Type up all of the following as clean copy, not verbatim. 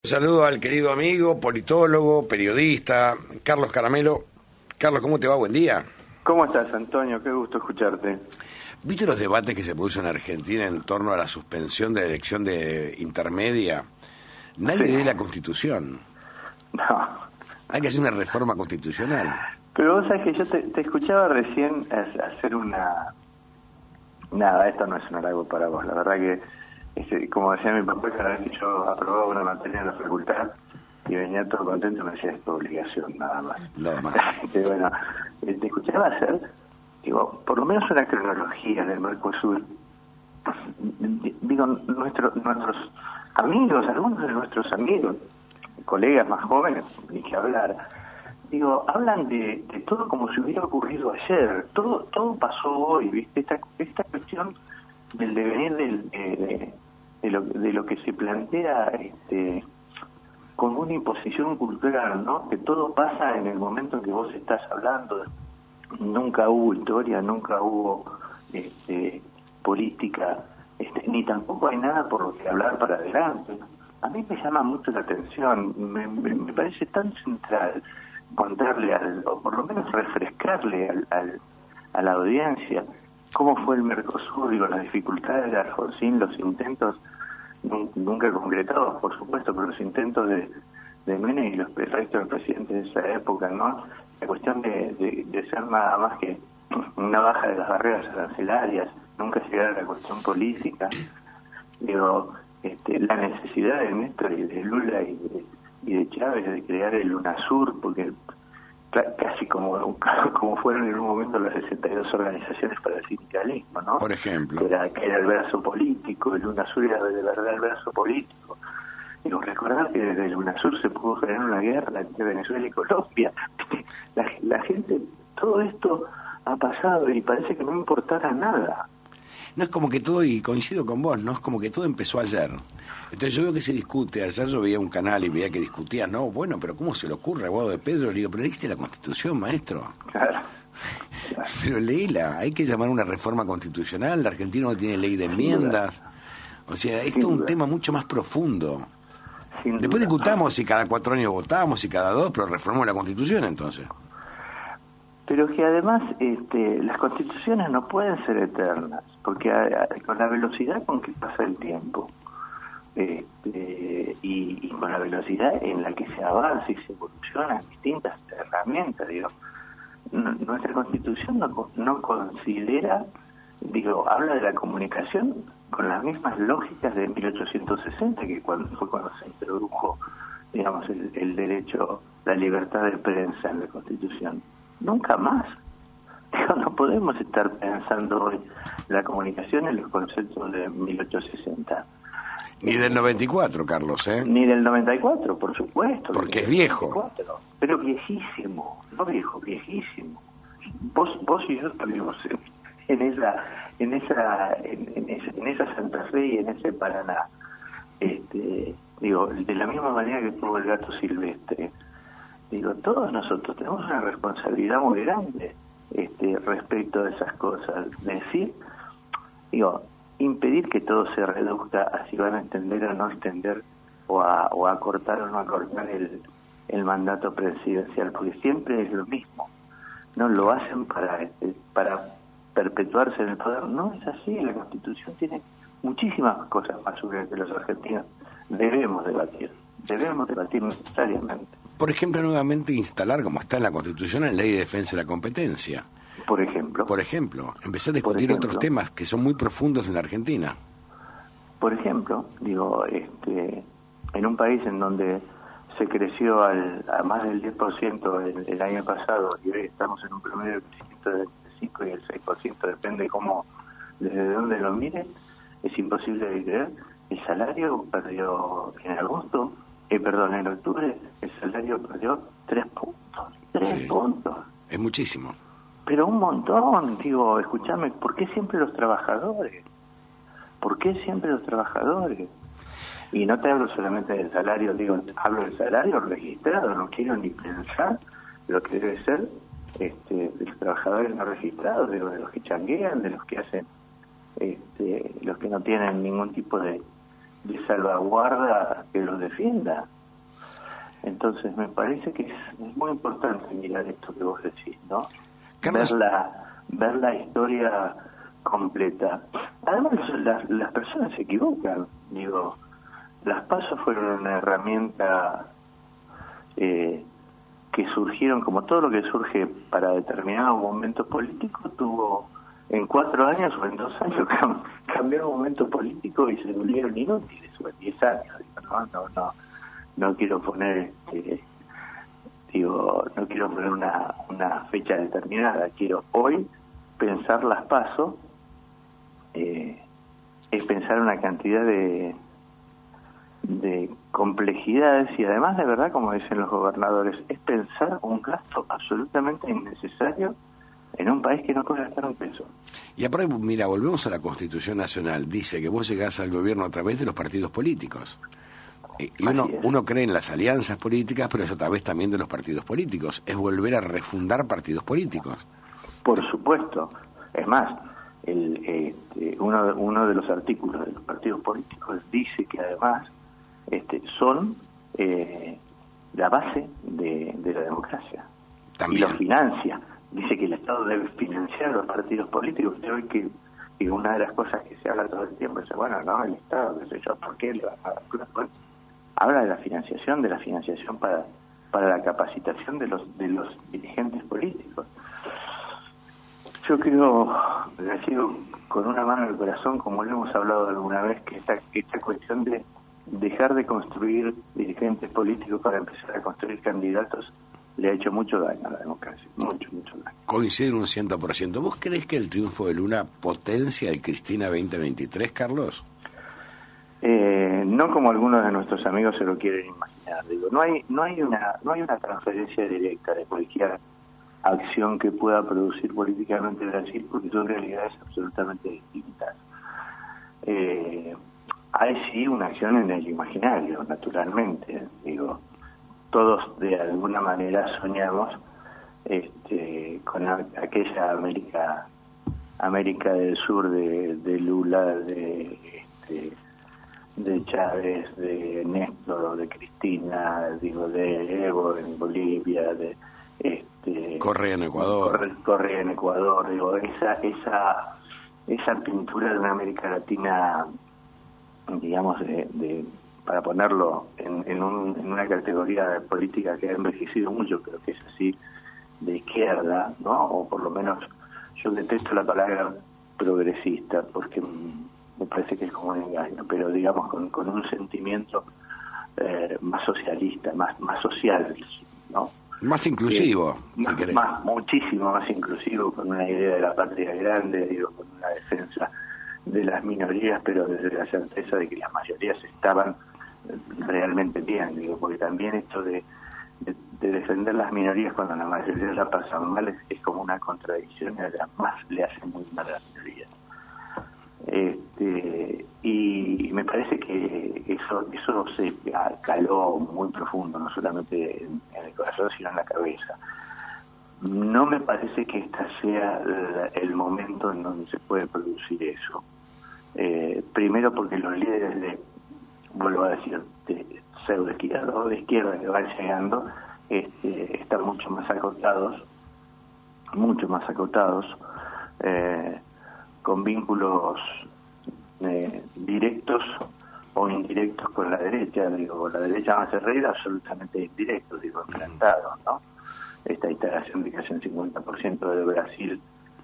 Saludo al querido amigo, politólogo, periodista, Carlos Caramelo. Carlos, ¿cómo te va? Buen día. ¿Cómo estás, Antonio? Qué gusto escucharte. ¿Viste los debates que se produjo en Argentina en torno a la suspensión de la elección de intermedia? Nadie Sí. lee la Constitución. No. Hay que hacer una reforma constitucional. Pero vos sabés que yo te escuchaba recién hacer una... Nada, esto no es un halago para vos. La verdad que, como decía mi papá, cada vez que yo aprobaba una materia en la facultad y venía todo contento, me decía, es tu obligación, nada más. Nada más. Bueno, te escuchaba hacer, digo, por lo menos una cronología del Mercosur. Digo, nuestros amigos, algunos de nuestros amigos, colegas más jóvenes, ni que hablar, digo, hablan de todo como si hubiera ocurrido ayer. Todo pasó hoy, ¿viste? Esta cuestión del devenir de lo que se plantea como una imposición cultural, ¿no? Que todo pasa en el momento en que vos estás hablando. Nunca hubo historia, nunca hubo política, ni tampoco hay nada por lo que hablar para adelante. A mí me llama mucho la atención, me parece tan central contarle, o por lo menos refrescarle a la audiencia cómo fue el Mercosur, digo, las dificultades de Alfonsín, los intentos, nunca concretados, por supuesto, pero los intentos de Menem y los restos de presidentes de esa época, ¿no? La cuestión de ser nada más que una baja de las barreras arancelarias, nunca llegar a la cuestión política, digo, la necesidad de Néstor y de Lula y de Chávez de crear el UNASUR, porque casi como fueron en un momento las 62 organizaciones para el sindicalismo, ¿no? Por ejemplo. Que era el brazo político, el UNASUR era de verdad el brazo político. Digo, recordar que desde el UNASUR se pudo generar una guerra entre Venezuela y Colombia. La gente, todo esto ha pasado y parece que no importara nada. No es como que todo, y coincido con vos, no es como que todo empezó ayer. Entonces yo veo que se discute. Ayer yo veía un canal y veía que discutían, no, bueno, pero ¿cómo se le ocurre a Guado de Pedro? Le digo, pero leíste la Constitución, maestro. Claro. Pero leíla, hay que llamar una reforma constitucional. La Argentina no tiene ley de enmiendas. O sea, esto es un tema mucho más profundo. Después discutamos si cada 4 años votamos, si cada 2, pero reformamos la Constitución entonces. Pero que además las constituciones no pueden ser eternas, porque con la velocidad con que pasa el tiempo y con la velocidad en la que se avanza y se evolucionan distintas herramientas, digo, nuestra constitución no considera, digo, habla de la comunicación con las mismas lógicas de 1860, que fue cuando se introdujo, digamos, el derecho, la libertad de prensa en la Constitución. Nunca más. Digo, no podemos estar pensando hoy la comunicación en los conceptos de 1860. Ni del 94, Carlos, ¿eh? Ni del 94, por supuesto. Porque es viejo. 94, pero viejísimo, no viejo, viejísimo. Vos y yo estuvimos en esa Santa Fe y en ese Paraná. Digo, de la misma manera que tuvo el gato silvestre. Digo, todos nosotros tenemos una responsabilidad muy grande respecto a esas cosas. Decir, digo, impedir que todo se reduzca a si van a extender o no extender, o a acortar o no acortar el mandato presidencial, porque siempre es lo mismo. No lo hacen para perpetuarse en el poder. No es así. La Constitución tiene muchísimas cosas más sobre que los argentinos debemos debatir necesariamente. Por ejemplo, nuevamente instalar, como está en la Constitución, la Ley de Defensa de la Competencia. Por ejemplo, empezar a discutir otros temas que son muy profundos en la Argentina. Por ejemplo, digo, en un país en donde se creció a más del 10% el año pasado, y hoy estamos en un promedio de crecimiento del 5 y el 6%, depende desde dónde lo miren, es imposible de creer. El salario perdió en octubre, el salario perdió 3 puntos. 3 puntos. Es muchísimo. Pero un montón, digo, escúchame, ¿por qué siempre los trabajadores? ¿Por qué siempre los trabajadores? Y no te hablo solamente del salario, digo, hablo del salario registrado, no quiero ni pensar lo que debe ser de los trabajadores no registrados, de los que changuean, de los que hacen, los que no tienen ningún tipo de de salvaguarda que los defienda. Entonces me parece que es muy importante mirar esto que vos decís, ¿no? Carlos, Ver la historia completa. Además, las personas se equivocan. Digo, las PASO fueron una herramienta que surgieron, como todo lo que surge para determinado momento político, tuvo en 4 años o en 2 años cambió un momento político y se volvieron inútiles, o en 10 años. Digo, no quiero poner no quiero poner una fecha determinada. Quiero hoy pensar las PASO, es pensar una cantidad de complejidades, y además, de verdad, como dicen los gobernadores, es pensar un gasto absolutamente innecesario en un país que no puede gastar un peso. Y aparte, mira, volvemos a la Constitución Nacional. Dice que vos llegás al gobierno a través de los partidos políticos. Y uno cree en las alianzas políticas, pero es a través también de los partidos políticos. Es volver a refundar partidos políticos. Por supuesto. Es más, uno de los artículos de los partidos políticos dice que además son la base de la democracia. También. Y lo financia. Dice que el Estado debe financiar a los partidos políticos. Usted ve que una de las cosas que se habla todo el tiempo es, bueno, no, el Estado, qué sé yo, ¿por qué le va a dar plata? Bueno, habla de la financiación para la capacitación de los dirigentes políticos. Yo creo, decir con una mano en el corazón, como lo hemos hablado alguna vez, que esta cuestión de dejar de construir dirigentes políticos para empezar a construir candidatos le ha hecho mucho daño a la democracia, mucho daño. Coincide un 100%. ¿Vos crees que el triunfo de Lula potencia el Cristina 2023, Carlos? No como algunos de nuestros amigos se lo quieren imaginar. Digo, no hay una transferencia directa de cualquier acción que pueda producir políticamente Brasil, porque son realidades absolutamente distintas. Hay sí una acción en el imaginario, naturalmente. Digo, todos de alguna manera soñamos con aquella América del Sur de Lula, de Chávez, de Néstor, de Cristina, de Evo en Bolivia, de Correa en Ecuador. Correa en Ecuador. Digo, esa pintura de una América Latina, digamos, para ponerlo en una categoría política que ha envejecido mucho, pero que es así, de izquierda, ¿no? O por lo menos, yo detesto la palabra progresista, porque me parece que es como un engaño, pero digamos con un sentimiento más socialista, más social, ¿no? Más inclusivo, si querés. Muchísimo más inclusivo, con una idea de la patria grande, digo, con una defensa de las minorías, pero desde la certeza de que las mayorías estaban realmente bien, digo, porque también esto de defender las minorías cuando la mayoría la pasan mal es como una contradicción, y además le hace muy mal a las minorías. Y me parece que eso se caló muy profundo, no solamente en el corazón, sino en la cabeza. No me parece que este sea el momento en donde se puede producir eso. Primero porque los líderes vuelvo a decir, de pseudo izquierda o de izquierda que van llegando, están mucho más acotados, con vínculos directos o indirectos con la derecha. Digo, la derecha más herrera, absolutamente indirecto, digo, enfrentado, ¿no? Esta instalación de casi un 50% de Brasil,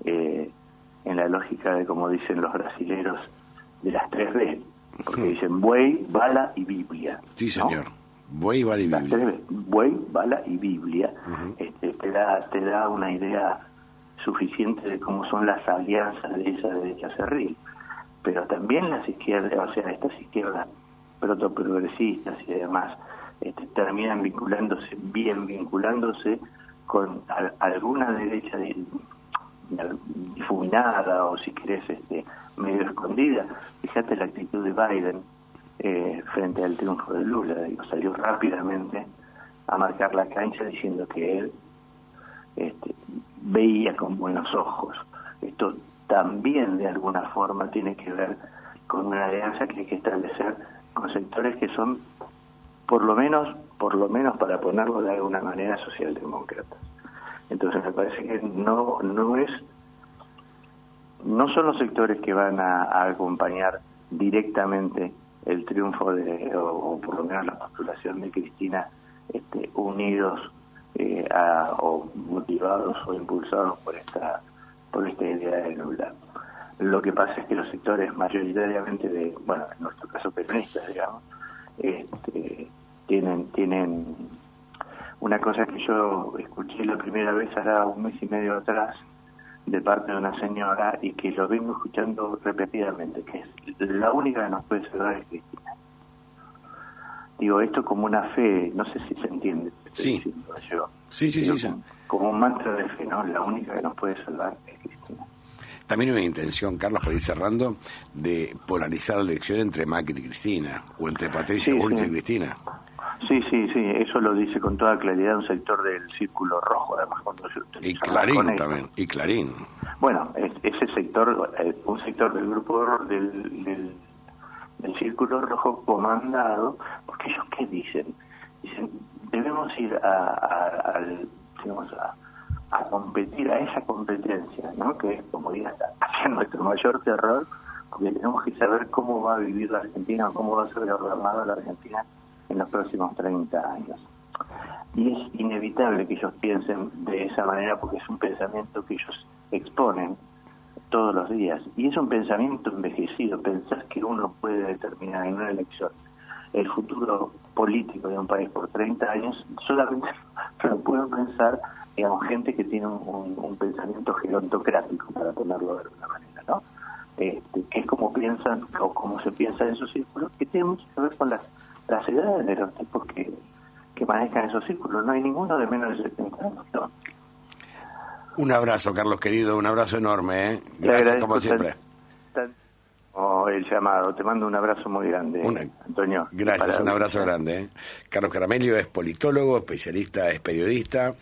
en la lógica de, como dicen los brasileros, de las 3B, porque dicen buey, bala y Biblia. Sí, señor. ¿No? Buey, bala y Biblia. Buey, bala y Biblia. Te da una idea suficiente de cómo son las alianzas de esa derecha cerril. Pero también las izquierdas, o sea, estas izquierdas protoprogresistas y demás, terminan vinculándose con alguna derecha difuminada, o si querés, medio escondida. Fíjate la actitud de Biden frente al triunfo de Lula. Digo, salió rápidamente a marcar la cancha diciendo que él veía con buenos ojos. Esto también de alguna forma tiene que ver con una alianza que hay que establecer con sectores que son por lo menos para ponerlo de alguna manera socialdemócratas. Entonces me parece que no son los sectores que van a acompañar directamente el triunfo o por lo menos la postulación de Cristina, unidos o motivados o impulsados por esta idea de Lula. Lo que pasa es que los sectores mayoritariamente en nuestro caso peronistas, digamos, tienen una cosa que yo escuché la primera vez hará un mes y medio atrás de parte de una señora y que lo vengo escuchando repetidamente, que es la única que nos puede salvar es Cristina. Digo, esto como una fe, no sé si se entiende. Sí. Yo. Sí. Como un mantra de fe, ¿no? La única que nos puede salvar es Cristina. También hay una intención, Carlos, para ir cerrando, de polarizar la elección entre Macri y Cristina, o entre Patricia Bullrich y Cristina. Sí, eso lo dice con toda claridad un sector del Círculo Rojo, además cuando se utiliza. Y Clarín también, y Clarín. Bueno, ese sector, un sector del grupo del Círculo Rojo comandado, porque ellos ¿qué dicen? Dicen, debemos ir a competir, a esa competencia, ¿no? Que es, como diga, hacia nuestro mayor terror, porque tenemos que saber cómo va a vivir la Argentina, cómo va a ser gobernada la Argentina en los próximos 30 años. Y es inevitable que ellos piensen de esa manera porque es un pensamiento que ellos exponen todos los días. Y es un pensamiento envejecido. Pensar que uno puede determinar en una elección el futuro político de un país por 30 años, solamente lo pueden pensar, digamos, gente que tiene un pensamiento gerontocrático, para ponerlo de alguna manera, ¿no? Que es como piensan, o como se piensa en esos círculos, que tiene mucho que ver con las edades de los tipos que manejan esos círculos. No hay ninguno de menos de 70 años, ¿no? Un abrazo, Carlos querido, un abrazo enorme, ¿eh? Gracias como siempre. El llamado, te mando un abrazo muy grande, Antonio. Gracias, un abrazo grande. Carlos Caramelio es politólogo, especialista, es periodista,